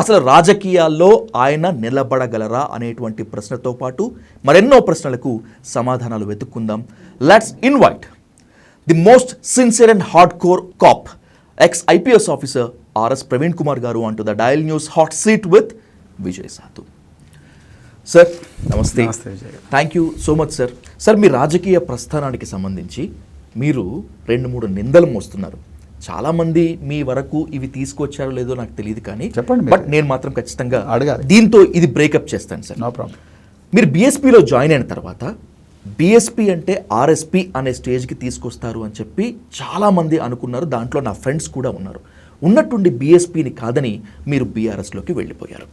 అసలు రాజకీయాల్లో ఆయన నిలబడగలరా అనేటువంటి ప్రశ్నతో పాటు మరెన్నో ప్రశ్నలకు సమాధానాలు వెతుక్కుందాం. Let's invite the most sincere and hard core cop, ex IPS officer RS Praveen Kumar garu అంటూ the dial news hot seat with Vijay Sadhu. Sir నమస్తే. Thank you so much sir. Sir, మీ రాజకీయ ప్రస్థానానికి సంబంధించి మీరు 2-3 నిందలు మోస్తున్నారు. చాలామంది మీ వరకు ఇవి తీసుకొచ్చారో లేదో నాకు తెలియదు, కానీ చెప్పండి. బట్ నేను మాత్రం ఖచ్చితంగా అడగాలి. దీంతో ఇది బ్రేకప్ చేస్తాను సార్. No problem. మీరు బీఎస్పీలో జాయిన్ అయిన తర్వాత బీఎస్పీ అంటే ఆర్ఎస్పీ అనే స్టేజ్కి తీసుకొస్తారు అని చెప్పి చాలామంది అనుకున్నారు. దాంట్లో నా ఫ్రెండ్స్ కూడా ఉన్నారు. ఉన్నట్టుండి బీఎస్పీని కాదని మీరు బీఆర్ఎస్లోకి వెళ్ళిపోయారు.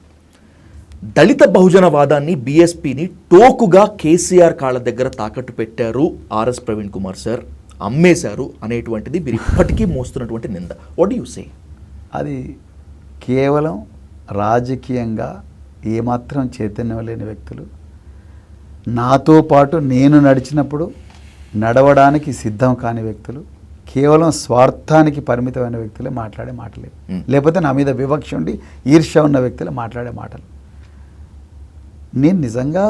దళిత బహుజనవాదాన్ని బీఎస్పీని టోకుగా కేసీఆర్ కాళ్ళ దగ్గర తాకట్టు పెట్టారు ఆర్ఎస్ ప్రవీణ్ కుమార్ సార్, అమ్మేశారు అనేటువంటిది మీరు ఇప్పటికీ మోస్తున్నటువంటి నింద. What do you say? అది కేవలం రాజకీయంగా ఏమాత్రం చైతన్యం లేని వ్యక్తులు, నాతో పాటు నేను నడిచినప్పుడు నడవడానికి సిద్ధం కాని వ్యక్తులు, కేవలం స్వార్థానికి పరిమితమైన వ్యక్తులే మాట్లాడే మాటలే, లేకపోతే నా మీద వివక్ష ఉండి ఈర్ష్య ఉన్న వ్యక్తులే మాట్లాడే మాటలు. నేను నిజంగా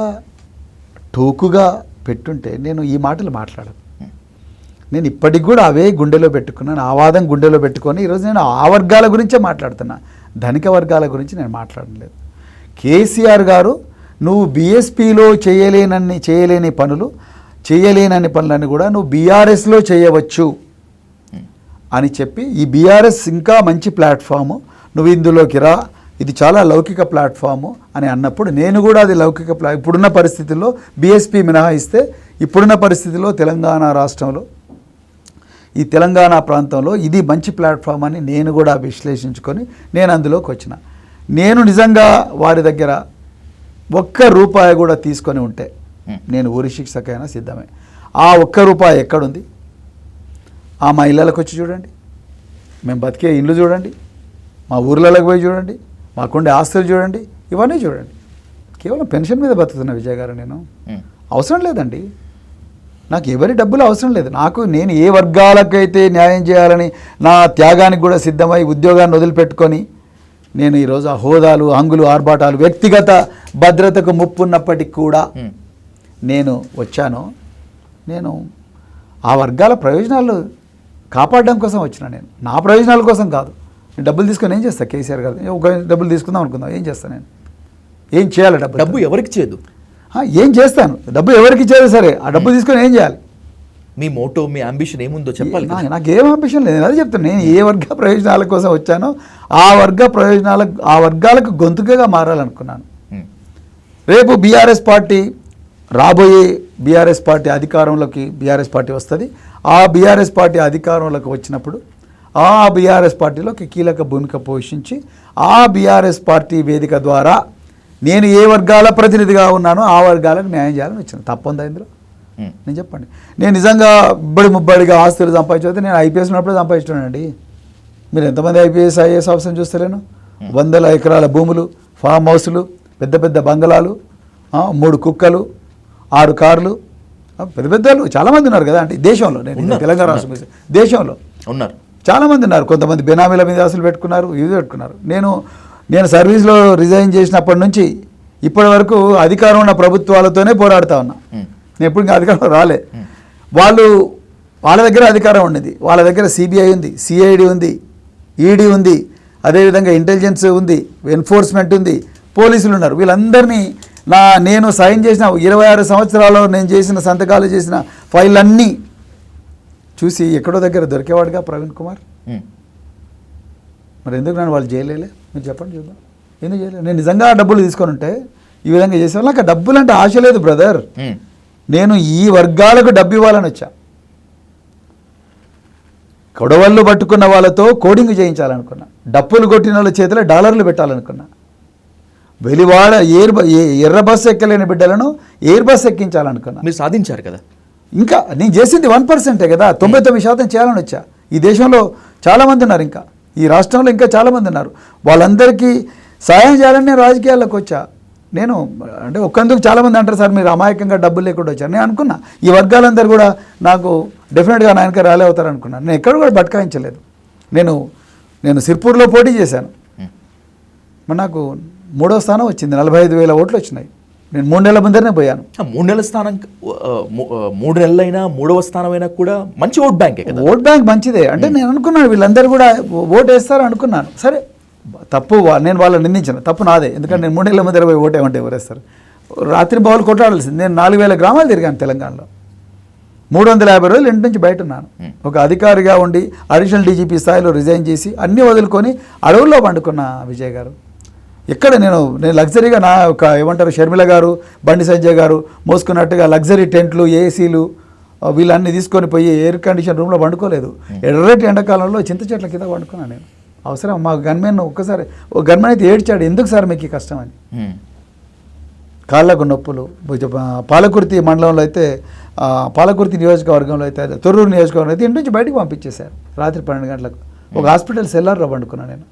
టోకుగా పెట్టుంటే నేను ఈ మాటలు మాట్లాడను. నేను ఇప్పటికి కూడా అవే గుండెలో పెట్టుకున్నాను, ఆ వాదం గుండెలో పెట్టుకొని ఈరోజు నేను ఆ వర్గాల గురించే మాట్లాడుతున్నా, ధనిక వర్గాల గురించి నేను మాట్లాడలేదు. కేసీఆర్ గారు నువ్వు బీఎస్పీలో చేయలేని పనులన్నీ కూడా నువ్వు బీఆర్ఎస్లో చేయవచ్చు అని చెప్పి, ఈ బీఆర్ఎస్ ఇంకా మంచి ప్లాట్ఫాము, నువ్వు ఇందులోకి రా, ఇది చాలా లౌకిక ప్లాట్ఫాము అని అన్నప్పుడు నేను కూడా అది లౌకిక ఇప్పుడున్న పరిస్థితుల్లో బీఎస్పీ మినహాయిస్తే ఇప్పుడున్న పరిస్థితుల్లో తెలంగాణ రాష్ట్రంలో, ఈ తెలంగాణ ప్రాంతంలో ఇది మంచి ప్లాట్ఫామ్ అని నేను కూడా విశ్లేషించుకొని నేను అందులోకి వచ్చిన. నేను నిజంగా వారి దగ్గర ₹1 కూడా తీసుకొని ఉంటే నేను ఊరి శిక్షకైనా సిద్ధమే. ఆ ₹1 ఎక్కడుంది? మా ఇళ్ళకి వచ్చి చూడండి, మేము బతికే ఇల్లు చూడండి, మా ఊర్లలోకి పోయి చూడండి, మాకుండే ఆస్తులు చూడండి, ఇవన్నీ చూడండి. కేవలం పెన్షన్ మీద బతుకుతున్న విజయ్ గారు. నేను అవసరం లేదండి, నాకు ఎవరి డబ్బులు అవసరం లేదు. నేను ఏ వర్గాలకైతే న్యాయం చేయాలని నా త్యాగానికి కూడా సిద్ధమై ఉద్యోగాన్ని వదిలిపెట్టుకొని నేను ఈరోజు ఆ హోదాలు, హంగులు, ఆర్భాటాలు, వ్యక్తిగత భద్రతకు ముప్పు ఉన్నప్పటికీ కూడా నేను వచ్చాను. నేను ఆ వర్గాల ప్రయోజనాలు కాపాడడం కోసం వచ్చిన, నేను నా ప్రయోజనాల కోసం కాదు. నేను డబ్బులు తీసుకొని ఏం చేస్తాను? కేసీఆర్ గారు ఒక డబ్బులు తీసుకుందాం అనుకుందాం, ఏం చేస్తాను నేను? ఏం చేయాలి? డబ్బు ఎవరికి చేయదు, ఏం చేస్తాను? డబ్బు ఎవరికి ఇచ్చేది సరే, ఆ డబ్బు తీసుకొని ఏం చేయాలి? మీ మోటో, మీ అంబిషన్ ఏముందో చెప్పాలి. నాకు ఏం అంబిషన్ లేదు, అదే చెప్తాను. నేను ఏ వర్గ ప్రయోజనాల కోసం వచ్చానో ఆ వర్గాలకు గొంతుకగా మారాలనుకున్నాను. రేపు బీఆర్ఎస్ పార్టీ రాబోయే బీఆర్ఎస్ పార్టీ అధికారంలోకి బీఆర్ఎస్ పార్టీ వస్తుంది. ఆ బీఆర్ఎస్ పార్టీ అధికారంలోకి వచ్చినప్పుడు ఆ బీఆర్ఎస్ పార్టీలోకి కీలక భూమిక పోషించి ఆ బీఆర్ఎస్ పార్టీ వేదిక ద్వారా నేను ఏ వర్గాల ప్రతినిధిగా ఉన్నానో ఆ వర్గాలకు న్యాయం చేయాలని వచ్చిన. తప్పుందా ఇందులో? నేను చెప్పండి. నేను నిజంగా ముబ్బడిగా ఆస్తులు సంపాదించే నేను ఐపీఎస్ ఉన్నప్పుడు సంపాదించున్నానండి. మీరు ఎంతమంది ఐఏఎస్ ఆఫీసర్ని చూస్తలేను? 100 ఎకరాల భూములు, ఫామ్ హౌస్లు, పెద్ద పెద్ద బంగళాలు, 3 కుక్కలు, 6 కార్లు, పెద్ద పెద్దలు చాలామంది ఉన్నారు కదా. అంటే దేశంలో, నేను తెలంగాణ రాష్ట్రం దేశంలో ఉన్నారు చాలామంది ఉన్నారు. కొంతమంది బెనామీల మీద ఆస్తులు పెట్టుకున్నారు, ఇది పెట్టుకున్నారు. నేను సర్వీస్లో రిజైన్ చేసినప్పటి నుంచి ఇప్పటి వరకు అధికారం ఉన్న ప్రభుత్వాలతోనే పోరాడుతూ ఉన్నా. నేను ఎప్పుడు ఇంకా అధికారం రాలే. వాళ్ళ దగ్గర అధికారం ఉండేది, వాళ్ళ దగ్గర సిబిఐ ఉంది, సిఐడి ఉంది, ఈడీ ఉంది, అదేవిధంగా ఇంటెలిజెన్స్ ఉంది, ఎన్ఫోర్స్మెంట్ ఉంది, పోలీసులు ఉన్నారు. వీళ్ళందరినీ నేను సైన్ చేసిన 26 సంవత్సరాల్లో నేను చేసిన సంతకాలు చేసిన ఫైళ్ళన్నీ చూసి ఎక్కడో దగ్గర దొరికేవాడుగా ప్రవీణ్ కుమార్. మరి ఎందుకు నన్ను వాళ్ళు చేయలేలే? మీరు చెప్పండి చూద్దాం, ఎందుకు చేయలేదు? నేను నిజంగా డబ్బులు తీసుకొని ఉంటే ఈ విధంగా చేసేవాళ్ళు. నాకు డబ్బులు అంటే ఆశ లేదు బ్రదర్. నేను ఈ వర్గాలకు డబ్బు ఇవ్వాలని వచ్చా. కొడవళ్ళు పట్టుకున్న వాళ్ళతో కోడింగ్ చేయించాలనుకున్నా, డప్పులు కొట్టిన వాళ్ళ చేతిలో డాలర్లు పెట్టాలనుకున్నా, వెలివాడ ఎర్ర బస్సు ఎక్కలేని బిడ్డలను ఎయిర్ బస్ ఎక్కించాలనుకున్నా. మీరు సాధించారు కదా. ఇంకా నేను చేసింది 1%, కదా. 99% చేయాలని వచ్చా. ఈ దేశంలో చాలామంది ఉన్నారు, ఇంకా ఈ రాష్ట్రంలో ఇంకా చాలామంది ఉన్నారు. వాళ్ళందరికీ సాయం చేయాలని నేను రాజకీయాల్లోకి వచ్చా. నేను అంటే ఒకందుకు చాలామంది అంటారు, సార్ మీరు అమాయకంగా డబ్బులు లేకుండా వచ్చారు. నేను అనుకున్నా ఈ వర్గాలందరూ కూడా నాకు డెఫినెట్గా నాయనక ర్యాలీ అవుతారు అనుకున్నాను. నేను ఎక్కడ కూడా బట్కాయించలేదు. నేను సిర్పూర్లో పోటీ చేశాను. మరి నాకు 3వ స్థానం వచ్చింది, 45,000 ఓట్లు వచ్చినాయి. నేను 3 నెలల ముందరనే పోయాను. 3 నెలల స్థానం 3 నెలలైనా 3వ స్థానం అయినా కూడా మంచి ఓట్ బ్యాంకే కదా. ఓట్ బ్యాంక్ మంచిదే అంటే నేను అనుకున్నాను వీళ్ళందరూ కూడా ఓటు వేస్తారు అనుకున్నాను. సరే తప్పు నేను వాళ్ళని నిందించిన, తప్పు నాదే. ఎందుకంటే నేను 3 నెలల ముందర పోయి ఓటు ఏమంటే ఎవరేస్తారు? రాత్రి బావులు కొట్లాడాల్సింది. నేను 4,000 గ్రామాలు తిరిగాను తెలంగాణలో. 350 రోజులు ఇంటి నుంచి బయట ఉన్నాను. ఒక అధికారిగా ఉండి అడిషనల్ డీజీపీ స్థాయిలో రిజైన్ చేసి అన్నీ వదులుకొని అడవుల్లో పండుకున్న విజయ్ గారు. ఎక్కడ నేను లగ్జరీగా నా ఒక ఏమంటారు షర్మిల గారు, బండి సంజయ్ గారు మోసుకున్నట్టుగా లగ్జరీ టెంట్లు, ఏసీలు వీళ్ళన్నీ తీసుకొని పోయి ఎయిర్ కండిషన్ రూమ్లో పండుకోలేదు. ఎర్రటి ఎండాకాలంలో చింత చెట్ల కింద పండుకున్నాను నేను. అవసరం మా గన్మెన్ ఒక్కసారి ఒక గన్మెన్ అయితే ఏడ్చాడు, ఎందుకు సార్ మీకు ఈ కష్టం అని. కాళ్ళకు నొప్పులు. పాలకుర్తి మండలంలో అయితే పాలకుర్తి నియోజకవర్గంలో అయితే తొర్రూరు నియోజకవర్గంలో అయితే ఇంటి నుంచి బయటకు పంపించేశారు రాత్రి 12 గంటలకు. ఒక హాస్పిటల్ సెల్లార్లో పండుకున్నాను నేను.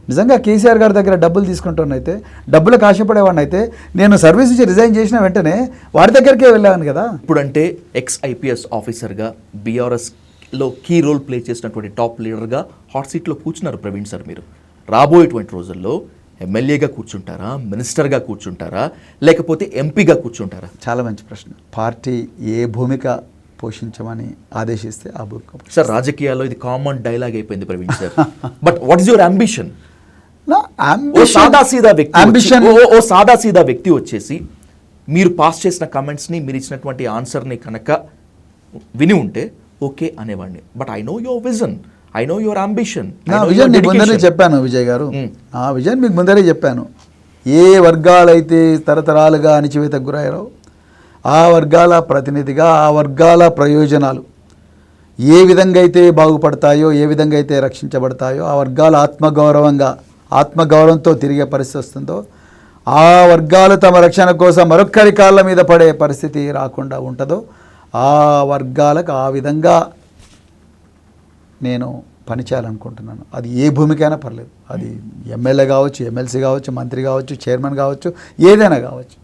నిజంగా కేసీఆర్ గారి దగ్గర డబ్బులు తీసుకుంటున్నైతే, డబ్బులకు ఆశపడేవాడిని అయితే నేను సర్వీస్ నుంచి రిజైన్ చేసిన వెంటనే వారి దగ్గరికే వెళ్ళాను కదా. ఇప్పుడంటే ఎక్స్-IPS ఆఫీసర్గా బీఆర్ఎస్లో కీ రోల్ ప్లే చేసినటువంటి టాప్ లీడర్గా హాట్ సీట్లో కూర్చున్నారు ప్రవీణ్ సార్. మీరు రాబోయేటువంటి రోజుల్లో ఎమ్మెల్యేగా కూర్చుంటారా, మినిస్టర్గా కూర్చుంటారా, లేకపోతే ఎంపీగా కూర్చుంటారా? చాలా మంచి ప్రశ్న. పార్టీ ఏ భూమిక పోషించమని ఆదేశిస్తే ఆ భూమిక. సార్ రాజకీయాల్లో ఇది కామన్ డైలాగ్ అయిపోయింది Praveen sir. But what is your ambition? సాదాసీదా వ్యక్తి వచ్చేసి మీరు పాస్ చేసిన కమెంట్స్ని, మీరు ఇచ్చినటువంటి ఆన్సర్ని కనుక విని ఉంటే ఓకే అనేవాడిని. But I know your vision, I know your ambition. నా విజన్ మీకు ముందరే చెప్పాను విజయ్ గారు. ఆ విజన్ మీకు ముందరే చెప్పాను. ఏ వర్గాలైతే తరతరాలుగా అణిచివేతకు గురయ్యారో ఆ వర్గాల ప్రతినిధిగా, ఆ వర్గాల ప్రయోజనాలు ఏ విధంగా అయితే బాగుపడతాయో, ఏ విధంగా అయితే రక్షించబడతాయో, ఆ వర్గాల ఆత్మగౌరవంతో తిరిగే పరిస్థితి వస్తుందో, ఆ వర్గాలు తమ రక్షణ కోసం మరొక్కరి కాళ్ళ మీద పడే పరిస్థితి రాకుండా ఉంటుందో, ఆ వర్గాలకు ఆ విధంగా నేను పనిచేయాలనుకుంటున్నాను. అది ఏ భూమికైనా పర్లేదు. అది ఎమ్మెల్యే కావచ్చు, ఎమ్మెల్సీ కావచ్చు, మంత్రి కావచ్చు, చైర్మన్ కావచ్చు, ఏదైనా కావచ్చు.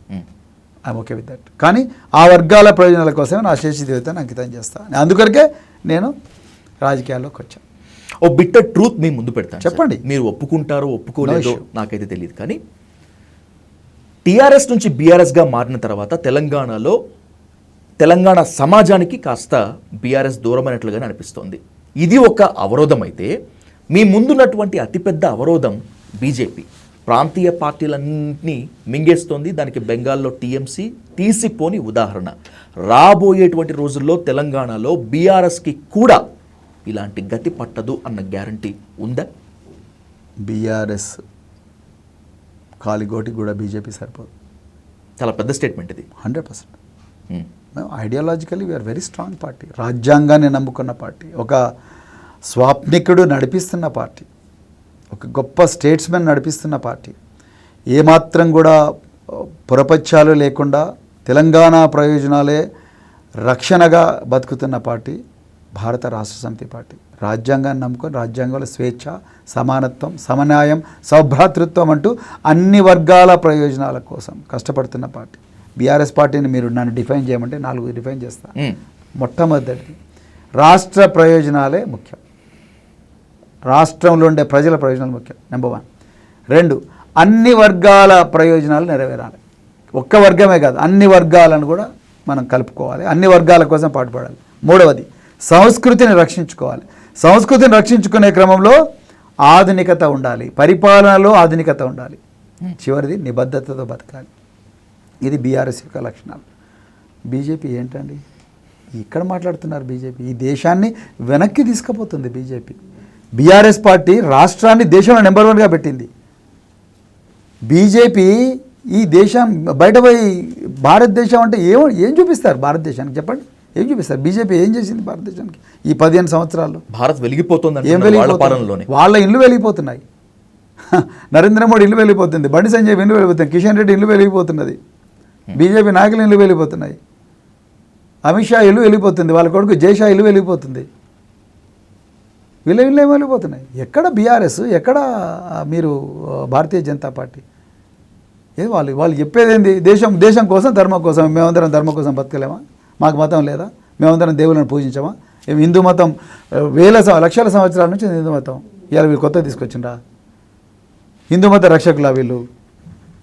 I'm okay with that. కానీ ఆ వర్గాల ప్రయోజనాల కోసమే నా శేష జీవితాన్ని అంకితం చేస్తాను. అందుకొరకే నేను రాజకీయాల్లోకి వచ్చాను. ఓ బిట్టర్ ట్రూత్ మీ ముందు పెడతాను, చెప్పండి. మీరు ఒప్పుకుంటారో ఒప్పుకోలేదో నాకైతే తెలియదు. కానీ టీఆర్ఎస్ నుంచి బీఆర్ఎస్గా మారిన తర్వాత తెలంగాణ సమాజానికి కాస్త బీఆర్ఎస్ దూరమైనట్లుగానే అనిపిస్తోంది. ఇది ఒక అవరోధం అయితే, మీ ముందున్నటువంటి అతిపెద్ద అవరోధం బీజేపీ. ప్రాంతీయ పార్టీలన్నింటినీ మింగేస్తోంది. దానికి బెంగాల్లో టీఎంసీ తీసిపోని ఉదాహరణ. రాబోయేటువంటి రోజుల్లో తెలంగాణలో బీఆర్ఎస్కి కూడా ఇలాంటి గతి పట్టదు అన్న గ్యారంటీ ఉందా? బీఆర్ఎస్ కాలిగోటి కూడా బీజేపీ సరిపోదు. చాలా పెద్ద స్టేట్మెంట్ ఇది. 100%. మేము ideologically we are very strong party. రాజ్యాంగాన్ని నమ్ముకున్న పార్టీ, ఒక స్వాప్నికుడు నడిపిస్తున్న పార్టీ, ఒక గొప్ప స్టేట్స్మెన్ నడిపిస్తున్న పార్టీ, ఏమాత్రం కూడా పురపత్యాలు లేకుండా తెలంగాణ ప్రయోజనాలే రక్షణగా బతుకుతున్న పార్టీ భారత రాష్ట్ర సమితి పార్టీ. రాజ్యాంగాన్ని నమ్ముకొని రాజ్యాంగంలో స్వేచ్ఛ, సమానత్వం, సమన్యాయం, సౌభ్రాతృత్వం అంటూ అన్ని వర్గాల ప్రయోజనాల కోసం కష్టపడుతున్న పార్టీ బీఆర్ఎస్ పార్టీని. మీరు నన్ను డిఫైన్ చేయమంటే 4 డిఫైన్ చేస్తాను. మొట్టమొదటిది రాష్ట్ర ప్రయోజనాలే ముఖ్యం. రాష్ట్రంలో ఉండే ప్రజల ప్రయోజనాలు ముఖ్యం, నెంబర్ 1. 2, అన్ని వర్గాల ప్రయోజనాలు నెరవేరాలి. ఒక్క వర్గమే కాదు, అన్ని వర్గాలను కూడా మనం కలుపుకోవాలి, అన్ని వర్గాల కోసం పాటుపడాలి. 3వది సంస్కృతిని రక్షించుకోవాలి. సంస్కృతిని రక్షించుకునే క్రమంలో ఆధునికత ఉండాలి, పరిపాలనలో ఆధునికత ఉండాలి. చివరిది నిబద్ధతతో బతకాలి. ఇది బీఆర్ఎస్ యొక్క లక్షణాలు. బీజేపీ ఏంటండి ఇక్కడ మాట్లాడుతున్నారు? బీజేపీ ఈ దేశాన్ని వెనక్కి తీసుకుపోతుంది. బీఆర్ఎస్ పార్టీ రాష్ట్రాన్ని దేశంలో నెంబర్ 1గా పెట్టింది. బీజేపీ ఈ దేశం బయట పోయి భారతదేశం అంటే ఏం చూపిస్తారు భారతదేశానికి? చెప్పండి, ఏం చూపిస్తారు? బీజేపీ ఏం చేసింది భారతదేశానికి ఈ 15 సంవత్సరాల్లో? భారత్ వెలిగిపోతుంది. ఏం వెలిగిపోతుంది? వాళ్ళ ఇల్లు వెలిగిపోతున్నాయి. నరేంద్ర మోడీ ఇల్లు వెళ్ళిపోతుంది, బండి సంజయ్ ఇల్లు వెళ్ళిపోతుంది, కిషన్ రెడ్డి ఇల్లు వెళ్ళిపోతున్నది, బీజేపీ నాయకుల ఇల్లు వెళ్ళిపోతున్నాయి, అమిత్ షా ఇల్లు వెళ్ళిపోతుంది, వాళ్ళ కొడుకు జైషా ఇల్లు వెళ్ళిపోతుంది. వీళ్ళ ఇల్లు ఏమి వెళ్ళిపోతున్నాయి? ఎక్కడ బీఆర్ఎస్, ఎక్కడ మీరు భారతీయ జనతా పార్టీ? ఏది వాళ్ళు చెప్పేది ఏంది? దేశం కోసం, ధర్మం కోసం. మేమందరం ధర్మం కోసం బతకలేమా? మాకు మతం లేదా? మేమందరం దేవుళ్ళని పూజించామా? హిందూ మతం లక్షల సంవత్సరాల నుంచి హిందూ మతం. ఇవాళ వీళ్ళు కొత్తగా తీసుకొచ్చిండ్రా? హిందూ మత రక్షకులా వీళ్ళు?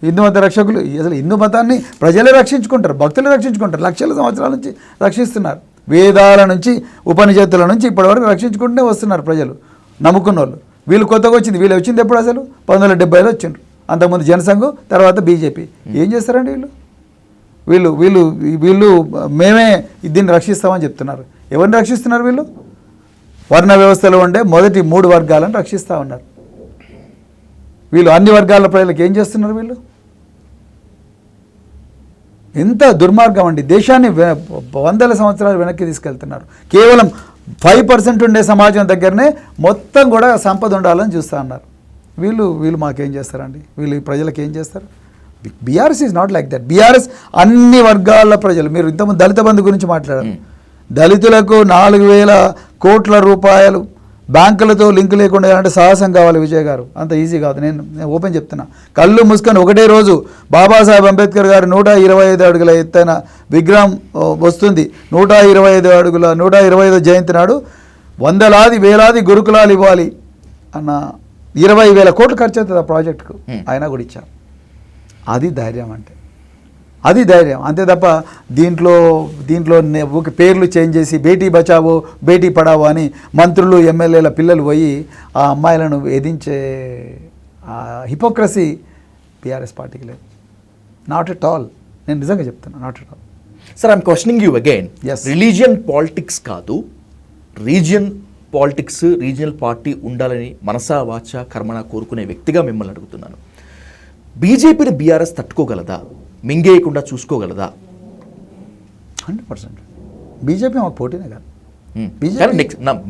హిందూ మత రక్షకులు అసలు హిందూ మతాన్ని ప్రజలే రక్షించుకుంటారు, భక్తులు రక్షించుకుంటారు, లక్షల సంవత్సరాల నుంచి రక్షిస్తున్నారు. వేదాల నుంచి ఉపనిషత్తుల నుంచి ఇప్పటివరకు రక్షించుకుంటూనే వస్తున్నారు ప్రజలు నమ్ముకున్న వాళ్ళు. వీళ్ళు కొత్తగా వచ్చింది, వీళ్ళు వచ్చింది ఎప్పుడు అసలు 1970లో వచ్చిండ్రు. అంతకుముందు జనసంఘం, తర్వాత బీజేపీ. ఏం చేస్తారండి వీళ్ళు? వీళ్ళు వీళ్ళు వీళ్ళు మేమే దీన్ని రక్షిస్తామని చెప్తున్నారు. ఎవరిని రక్షిస్తున్నారు వీళ్ళు? వర్ణ వ్యవస్థలో ఉండే మొదటి 3 వర్గాలను రక్షిస్తూ ఉన్నారు. వీళ్ళు అన్ని వర్గాల ప్రజలకు ఏం చేస్తున్నారు వీళ్ళు? ఎంత దుర్మార్గం అండి. దేశాన్ని వందల సంవత్సరాలు వెనక్కి తీసుకెళ్తున్నారు. కేవలం 5% ఉండే సమాజం దగ్గరనే మొత్తం కూడా సంపద ఉండాలని చూస్తూ ఉన్నారు. వీళ్ళు మాకేం చేస్తారండి? వీళ్ళు ఈ ప్రజలకు ఏం చేస్తారు? BRS is not like that. BRS అన్ని వర్గాల ప్రజలు, మీరు ఇంతకుముందు దళిత బంధు గురించి మాట్లాడారు. దళితులకు 4,000 కోట్ల రూపాయలు బ్యాంకులతో లింక్ లేకుండా అంటే సాహసం కావాలి విజయ్ గారు, అంత ఈజీ కాదు. నేను ఓపెన్ చెప్తున్నా. కళ్ళు మూసుకొని ఒకటే రోజు బాబాసాహెబ్ అంబేద్కర్ గారి 125 అడుగుల ఎత్తైన విగ్రహం వస్తుంది. 125 జయంతి నాడు వందలాది వేలాది గురుకులాలు ఇవ్వాలి అన్న 20,000 కోట్లు ఖర్చు అవుతుంది ఆ ప్రాజెక్టుకు. ఆయన కూడా ఇచ్చారు. అది ధైర్యం అంటే, అది ధైర్యం అంతే తప్ప దీంట్లో ఒక పేర్లు చేంజ్ చేసి బేటీ బచావో బేటీ పడావో అని మంత్రులు ఎమ్మెల్యేల పిల్లలు పోయి ఆ అమ్మాయిలను వేధించే హిపోక్రసీ బీఆర్ఎస్ పార్టీకి లేదు. Not at all. నేను నిజంగా చెప్తున్నా, not at all. Sir, I'm questioning you again. Religion politics కాదు, రీజియన్ పాలిటిక్స్, రీజియనల్ పార్టీ ఉండాలని మనసా వాచ కర్మణ కోరుకునే వ్యక్తిగా మిమ్మల్ని అడుగుతున్నాను. బీజేపీని బీఆర్ఎస్ తట్టుకోగలదా? మింగేయకుండా చూసుకోగలదా? 100%. బీజేపీ మాకు పోటీనే కాదు.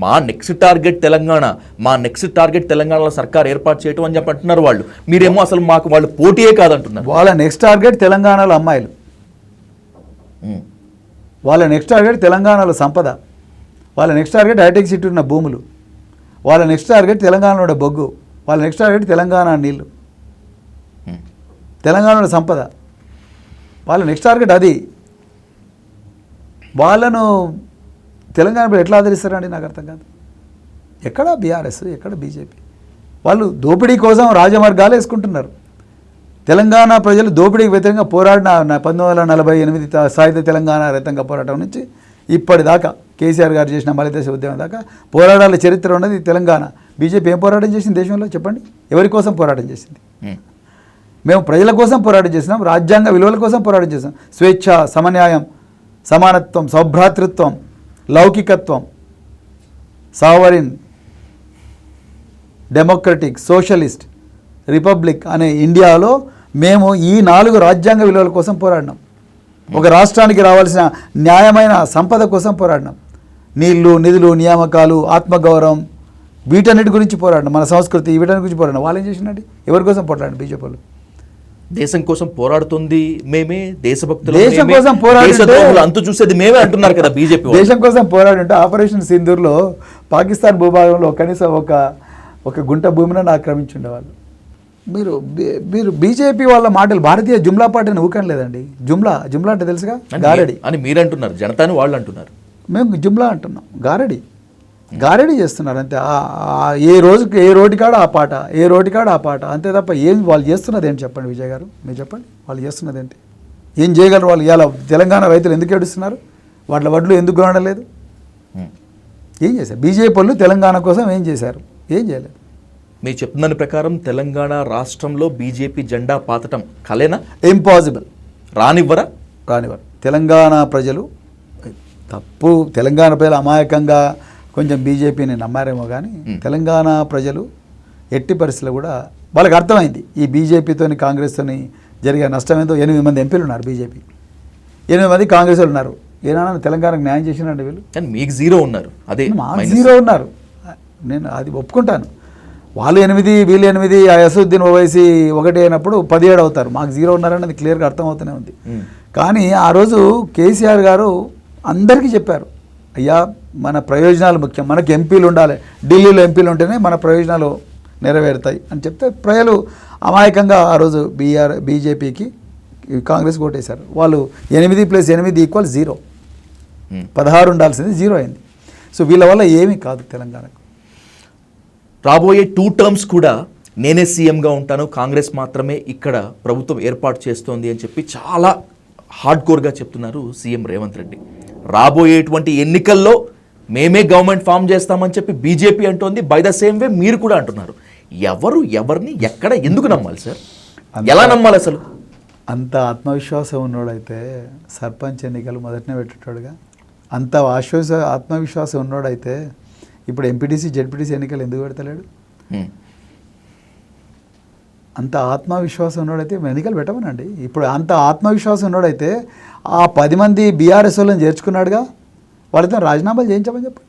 మా నెక్స్ట్ టార్గెట్ తెలంగాణ, మా నెక్స్ట్ టార్గెట్ తెలంగాణలో సర్కార్ ఏర్పాటు చేయటం అని చెప్పి అంటున్నారు వాళ్ళు. మీరేమో అసలు మాకు వాళ్ళు పోటీయే కాదంటున్నారు. వాళ్ళ నెక్స్ట్ టార్గెట్ తెలంగాణలో అమ్మాయిలు, వాళ్ళ నెక్స్ట్ టార్గెట్ తెలంగాణలో సంపద, వాళ్ళ నెక్స్ట్ టార్గెట్ హైటెక్ సిటీ ఉన్న భూములు, వాళ్ళ నెక్స్ట్ టార్గెట్ తెలంగాణలో బొగ్గు, వాళ్ళ నెక్స్ట్ టార్గెట్ తెలంగాణ నీళ్ళు, తెలంగాణలో సంపద. వాళ్ళ నెక్స్ట్ టార్గెట్ అది. వాళ్ళను తెలంగాణ ఎట్లా ఆదరిస్తారండి? నాకు అర్థం కాదు. ఎక్కడ బీఆర్ఎస్, ఎక్కడ బీజేపీ? వాళ్ళు దోపిడీ కోసం రాజమార్గాలు వేసుకుంటున్నారు. తెలంగాణ ప్రజలు దోపిడీకి వ్యతిరేకంగా పోరాడిన 1948 సాయుధ తెలంగాణ రైతాంగ పోరాటం నుంచి ఇప్పటిదాకా కేసీఆర్ గారు చేసిన మలిదశ ఉద్యమం దాకా పోరాటాల చరిత్ర ఉన్నది తెలంగాణ. బీజేపీ ఏం పోరాటం చేసింది దేశంలో చెప్పండి? ఎవరి కోసం పోరాటం చేసింది? మేము ప్రజల కోసం పోరాటం చేసినాం, రాజ్యాంగ విలువల కోసం పోరాటం చేసినాం. స్వేచ్ఛ, సమన్యాయం, సమానత్వం, సౌభ్రాతృత్వం, లౌకికత్వం, సావరిన్, డెమోక్రటిక్, సోషలిస్ట్, రిపబ్లిక్ అనే ఇండియాలో మేము ఈ 4 రాజ్యాంగ విలువల కోసం పోరాడినాం. ఒక రాష్ట్రానికి రావాల్సిన న్యాయమైన సంపద కోసం పోరాడినాం. నీళ్లు, నిధులు, నియామకాలు, ఆత్మగౌరవం, వీటన్నిటి గురించి పోరాడినాం. మన సంస్కృతి, వీటన్నిటి గురించి పోరాడినాం. వాళ్ళు ఏం చేసినట్టు? ఎవరి కోసం పోరాడినాం? బీజేపీ వాళ్ళు దేశం కోసం పోరాడుతుంది మేమే, దేశభక్తులు, దేశం కోసం పోరాడుతుంటే అంతు చూసేది మేమే అంటున్నారు కదా బీజేపీ. దేశం కోసం పోరాడుంటే ఆపరేషన్ సింధూర్లో పాకిస్తాన్ భూభాగంలో కనీసం ఒక గుంట భూమిని ఆక్రమించుండేవాళ్ళు. మీరు బీజేపీ వాళ్ళ మాటలు, భారతీయ జుమ్లా పార్టీని ఊకనలేదండి. జుమ్లా అంటే తెలుసుగా, గారడి అని మీరు అంటున్నారు, జనతాని వాళ్ళు అంటున్నారు. మేము జుమ్లా అంటున్నాం. గారడి చేస్తున్నారు అంతే. ఏ రోజుకి ఏ రోటికాడ ఆ పాట, ఏ రోటికాడ ఆ పాట అంతే తప్ప ఏం వాళ్ళు చేస్తున్నది ఏంటి చెప్పండి విజయ్ గారు, మీరు చెప్పండి. వాళ్ళు చేస్తున్నది ఏంటి? ఏం చేయగలరు వాళ్ళు? ఇలా తెలంగాణ రైతులు ఎందుకు ఏడుస్తున్నారు? వాళ్ళ వడ్లు ఎందుకు కొనడలేదు? ఏం చేశారు బీజేపీ వాళ్ళు? తెలంగాణ కోసం ఏం చేశారు? ఏం చేయలేదు. మీరు చెప్తున్న ప్రకారం తెలంగాణ రాష్ట్రంలో బీజేపీ జెండా పాతటం కలేనా? ఇంపాసిబుల్. రానివ్వరు. తెలంగాణ ప్రజలు తప్పు, తెలంగాణ ప్రజలు అమాయకంగా కొంచెం బీజేపీని నమ్మారేమో కానీ తెలంగాణ ప్రజలు ఎట్టి పరిస్థితుల్లో కూడా వాళ్ళకి అర్థమైంది ఈ బీజేపీతోని కాంగ్రెస్తోని జరిగే నష్టం ఏందో. 8 మంది ఎంపీలు ఉన్నారు బీజేపీ, 8 మంది కాంగ్రెస్ వాళ్ళు ఉన్నారు. ఏనాడు తెలంగాణకు న్యాయం చేసినండి వీళ్ళు? కానీ మీకు 0 ఉన్నారు. అదే మాకు 0 ఉన్నారు. నేను అది ఒప్పుకుంటాను. వాళ్ళు 8, వీళ్ళు 8, ఆ అసదుద్దీన్ ఓవైసీ 1 అయినప్పుడు 17 అవుతారు. మాకు 0 ఉన్నారని క్లియర్గా అర్థమవుతూనే ఉంది. కానీ ఆ రోజు కేసీఆర్ గారు అందరికీ చెప్పారు, అయ్యా మన ప్రయోజనాలు ముఖ్యం, మనకి ఎంపీలు ఉండాలి, ఢిల్లీలో ఎంపీలు ఉంటేనే మన ప్రయోజనాలు నెరవేరుతాయి అని చెప్తే ప్రజలు అమాయకంగా ఆ రోజు బీజేపీకి కాంగ్రెస్ ఓటేశారు. వాళ్ళు 8 + 8 = 0, 16 ఉండాల్సింది 0 అయింది. సో వీళ్ళ వల్ల ఏమీ కాదు తెలంగాణకు. రాబోయే 2 టర్మ్స్ కూడా నేనే సీఎంగా ఉంటాను, కాంగ్రెస్ మాత్రమే ఇక్కడ ప్రభుత్వం ఏర్పాటు చేస్తోంది అని చెప్పి చాలా హార్డ్ కోర్గా చెప్తున్నారు సీఎం రేవంత్ రెడ్డి. రాబోయేటువంటి ఎన్నికల్లో మేమే గవర్నమెంట్ ఫామ్ చేస్తామని చెప్పి బీజేపీ అంటోంది. బై ద సేమ్ వే మీరు కూడా అంటున్నారు. ఎవరిని ఎక్కడ ఎందుకు నమ్మాలి సార్? ఎలా నమ్మాలి అసలు? అంత ఆత్మవిశ్వాసం ఉన్నోడైతే సర్పంచ్ ఎన్నికలు మొదటనే పెట్టేటాడుగా. అంత ఆత్మవిశ్వాసం ఉన్నోడైతే ఇప్పుడు ఎంపీటీసీ జెడ్పీటీసీ ఎన్నికలు ఎందుకు పెడతలేడు? అంత ఆత్మవిశ్వాసం ఉన్నోడైతే ఎన్నికలు పెట్టమనండి. ఇప్పుడు అంత ఆత్మవిశ్వాసం ఉన్నోడైతే ఆ 10 మంది బీఆర్ఎస్ వాళ్ళని చేర్చుకున్నాడుగా, వాళ్ళతో రాజీనామాలు చేయించమని చెప్పండి.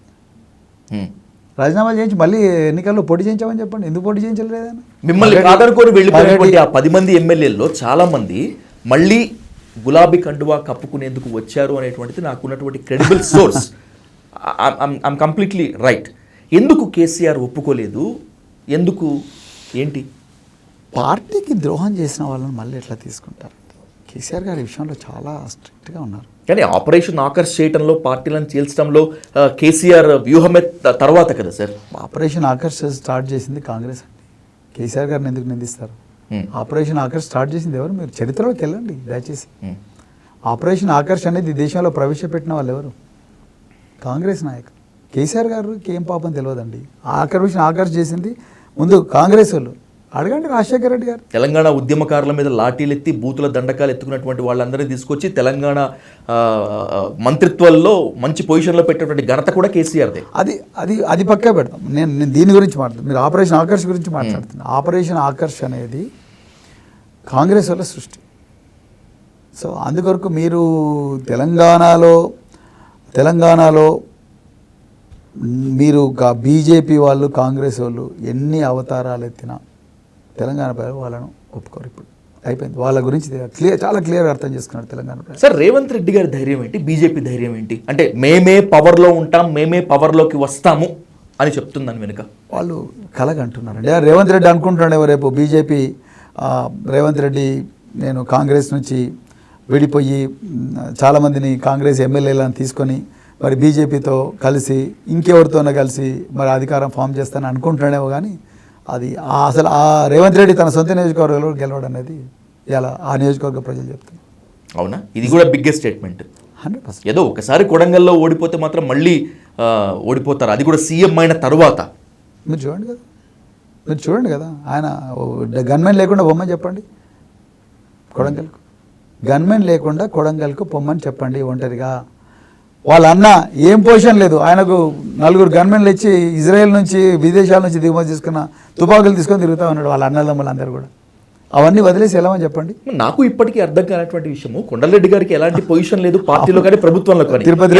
రాజీనామాలు చేయించి మళ్ళీ ఎన్నికల్లో పోటీ చేయించమని చెప్పండి. ఎందుకు పోటీ చేయించలేదని? మిమ్మల్ని కాదనుకొని వెళ్ళిపోయినటువంటి ఆ 10 మంది ఎమ్మెల్యేల్లో చాలా మంది మళ్ళీ గులాబీ కండువా కప్పుకునేందుకు వచ్చారు అనేటువంటిది నాకు ఉన్నటువంటి credible source. I'm completely right. ఎందుకు కేసీఆర్ ఒప్పుకోలేదు? ఎందుకు? ఏంటి? పార్టీకి ద్రోహం చేసిన వాళ్ళని మళ్ళీ ఎట్లా తీసుకుంటారు? కేసీఆర్ గారి విషయంలో చాలా స్ట్రిక్ట్గా ఉన్నారు. కానీ ఆపరేషన్ ఆకర్ష్ చేయడంలో, పార్టీలను చీల్చడంలో కేసీఆర్ వ్యూహమే తర్వాత కదా సార్? ఆపరేషన్ ఆకర్ష్ స్టార్ట్ చేసింది కాంగ్రెస్ అండి. కేసీఆర్ గారిని ఎందుకు నిందిస్తారు? ఆపరేషన్ ఆకర్ష్ స్టార్ట్ చేసింది ఎవరు? మీరు చరిత్రలోకి వెళ్ళండి దయచేసి. ఆపరేషన్ ఆకర్ష్ అనేది దేశంలో ప్రవేశపెట్టిన వాళ్ళు ఎవరు? కాంగ్రెస్ నాయకులు. కేసీఆర్ గారికి ఏం పాపం తెలియదండి. ఆపరేషన్ ఆకర్ష్ చేసింది ముందు కాంగ్రెస్ వాళ్ళు. అడగండి రాజశేఖర రెడ్డి గారు. తెలంగాణ ఉద్యమకారుల మీద లాఠీలు ఎత్తి బూతుల దండకాలు ఎత్తుకున్నటువంటి వాళ్ళందరినీ తీసుకొచ్చి తెలంగాణ మంత్రిత్వాల్లో మంచి పొజిషన్లో పెట్టినటువంటి ఘనత కూడా కేసీఆర్దే. అది పక్కా పెడతాం. నేను దీని గురించి మాట్లాడుతాను. మీరు ఆపరేషన్ ఆకర్ష్ గురించి మాట్లాడుతున్నారు. ఆపరేషన్ ఆకర్ష్ అనేది కాంగ్రెస్ వల్ల సృష్టి. సో అందుకొరకు మీరు తెలంగాణలో మీరు బీజేపీ వాళ్ళు, కాంగ్రెస్ వాళ్ళు ఎన్ని అవతారాలు ఎత్తినా తెలంగాణ ప్రజలు వాళ్ళను ఒప్పుకోరు. ఇప్పుడు అయిపోయింది. వాళ్ళ గురించి చాలా క్లియర్గా అర్థం చేసుకున్నారు తెలంగాణ ప్రజలు. సార్, రేవంత్ రెడ్డి గారి ధైర్యం ఏంటి? బీజేపీ ధైర్యం ఏంటి? అంటే మేమే పవర్లో ఉంటాం, మేమే పవర్లోకి వస్తాము అని చెప్తుందని వెనుక వాళ్ళు కలగంటున్నారండి. రేవంత్ రెడ్డి అనుకుంటున్నాడు రేపు బీజేపీ రేవంత్ రెడ్డి నేను కాంగ్రెస్ నుంచి విడిపోయి చాలామందిని కాంగ్రెస్ ఎమ్మెల్యేలను తీసుకొని మరి బీజేపీతో కలిసి ఇంకెవరితోనో కలిసి మరి అధికారం ఫామ్ చేస్తానని అనుకుంటున్నాడేమో. కానీ అది అసలు ఆ రేవంత్ రెడ్డి తన సొంత నియోజకవర్గంలో గెలవడం అనేది ఇలా ఆ నియోజకవర్గ ప్రజలు చెప్తున్నారు. అవునా? ఇది కూడా బిగ్గెస్ట్ స్టేట్మెంట్. 100%. ఏదో ఒకసారి కొడంగల్లో ఓడిపోతే మాత్రం మళ్ళీ ఓడిపోతారు, అది కూడా సీఎం అయిన తర్వాత. మీరు చూడండి కదా ఆయన గన్మెన్ లేకుండా పొమ్మని చెప్పండి కొడంగల్కు. గన్మెన్ లేకుండా కొడంగల్కు పొమ్మని చెప్పండి ఒంటరిగా. వాళ్ళ అన్న ఏం పొజిషన్ లేదు, ఆయనకు 4 గన్మెన్లు ఇచ్చి ఇజ్రాయెల్ నుంచి విదేశాల నుంచి దిగుమతి చేసుకున్న తుపాకులు తీసుకొని తిరుగుతూ ఉన్నాడు వాళ్ళ అన్నదమ్ములు అందరూ కూడా. అవన్నీ వదిలేసి వెళ్ళమని చెప్పండి. నాకు ఇప్పటికీ అర్థం కానటువంటి విషయము, కొండలరెడ్డి గారికి ఎలాంటి పొజిషన్ లేదు పార్టీలో కానీ ప్రభుత్వంలో కానీ. తిరుపతి